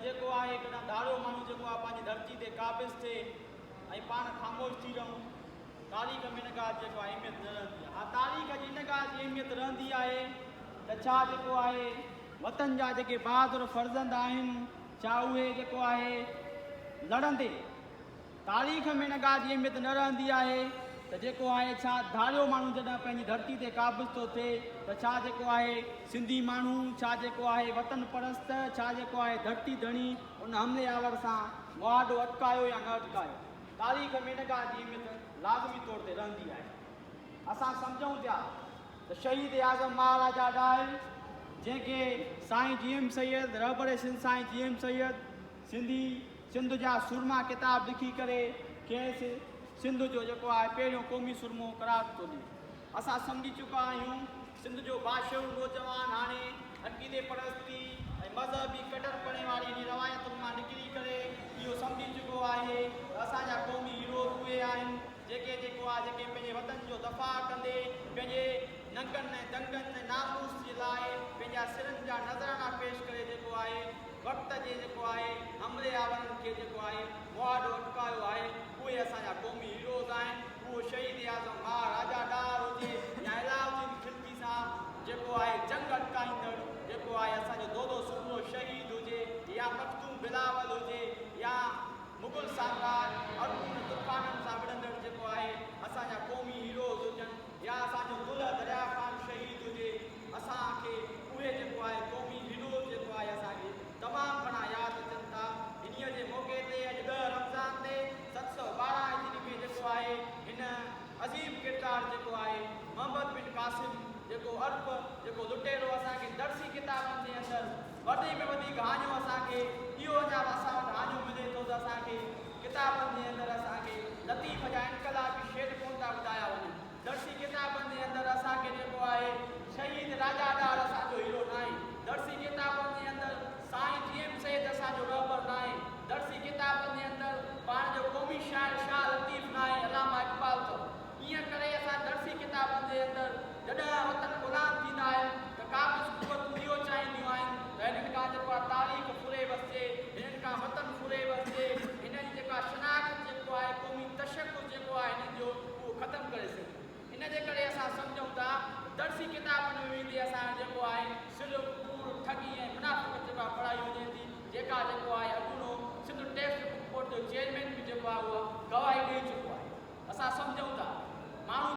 जेको आहे कॾहिं धारियो माण्हू जेको आहे पंहिंजी धरती ते क़ाबिज़ थिए ऐं पाण ख़ामोश थी रहूं, तारीख़ में इन ॻाल्हि जेको आहे अहमियत न रहंदी आहे। हा, तारीख़ जी इन ॻाल्हि जी अहमियत रहंदी आहे त छा जेको आहे वतन जा जेके बहादुर फर्ज़ंद आहिनि, छा उहे जेको आहे लड़ंदे। तारीख़ में इन ॻाल्हि जी अहमियत न रहंदी आहे त जेको आहे छा धारियो माण्हू जॾहिं पंहिंजी धरती ते क़ाबिज़ थो थिए त छा जेको आहे सिंधी माण्हू, छा जेको आहे वतन परस्त, छा जेको आहे धरती धणी उन हमले आवर सां मुआदो अटकायो या न अटकायो। तारीख़ में इन ॻाल्हि जी अहमियत लाज़मी तौर ते रहंदी आहे। असां सम्झूं पिया त शहीद आज़म महाराजा ॾाहिल, जंहिंखे साईं जीएम सैयद, रहबर सिंध साईं जीएम सैयद सिंधी सिंध जा सुरमा किताब लिखी करे खेसि सिंध जो जेको आहे पहिरियों क़ौमी सुरमो करार थो ॾिए। असां सम्झी चुका आहियूं सिंध जो बादशाह नौजवान हाणे अक़ीदे परस्ती ऐं मज़हबी कटरपणे वारी इन रवायतुनि मां निकिरी करे इहो सम्झी चुको आहे त असांजा क़ौमी हीरो उहे आहिनि जेके जेके पंहिंजे वतन जो दफ़ा कंदे पंहिंजे नंगनि ऐं दंगनि ऐं नामूस जे लाइ पंहिंजा सिरनि जा नज़राना पेश करे जेको आहे वक़्त जे जेको आहे हमले आवरनि खे जेको आहे मुआदो अटकायो आहे। उहे असांजा क़ौमी हीरोज़ आहिनि। उहो शहीद आज़म महाराजा ॾाहिर हुजे या अलाउद्दीन खिलजी सां जेको आहे जंग अटकाईंदड़ जेको आहे असांजो दोदो सुर्रो शहीद हुजे, या मखदूम बिलावल हुजे, या मुग़ल साम्राज अरगुन तुर्काननि सां विढ़ंदड़ जेको आहे असांजा क़ौमी हीरोज़ हुजनि, या असांजो दुल्ह दरिया ख़ान शहीद हुजे, असांखे उहे जेको आहे क़ौमी हीरोज़ जेको आहे असांखे तमामु घणा यादि अचनि था। इन्हीअ जे मौक़े ते अॼु 10 रमज़ान ते 712 हिजरी में जेको आहे हिन अज़ीम किरदार जेको आहे मोहम्मद बिन कासिम जेको अरब जेको लुटेरो असांखे दर्सी किताबनि जे अंदरि वॾे में वॾी कहाणियूं असांखे इहो अञा असां वटि हाणियूं मिले थो त असांखे किताबनि जे अंदरि असांखे लतीफ़ जा इनकलाबी शेर कोन था ॿुधाया वञनि। दर्सी किताबनि जे अंदरि असांखे जेको आहे शहीद राजा ॾाहिर असांजो हीरो न आहे। दर्सी किताबनि जे अंदरि साईं जीएम सैयद असांजो रहबर न आहे। दर्सी किताबनि जे अंदरि पाण जो क़ौमी शाइर शाह लतीफ़ न आहे, अलामा इक़बाल अथव। ईअं करे असां दर्सी किताबनि जे अंदरि जॾहिं वतन ग़ुलाम थींदा आहिनि त क़ाबिज़ क़ुवतूं इहो चाहींदियूं आहिनि त हिननि खां जेको आहे तारीख़ फुरे वसिजे, हिननि खां वतन फुरे वसिजे, हिननि जी जेका शनाख़त जेको आहे क़ौमी तशख़्ख़ुस जेको आहे हिननि जो उहो ख़तमु करे सघे। इन जे करे असां सम्झूं था दर्सी किताबनि में वेंदी असां जेको आहे सिर्फ़ु कूड़ ठगी ऐं मुनाफ़िक़त जेका पढ़ाई वञे थी, जेका जेको आहे अॻूणो सिंध टेस्ट बोर्ड जो चेयरमैन बि जेको आहे उहा गवाही ॾेई चुको आहे। असां सम्झूं था माण्हू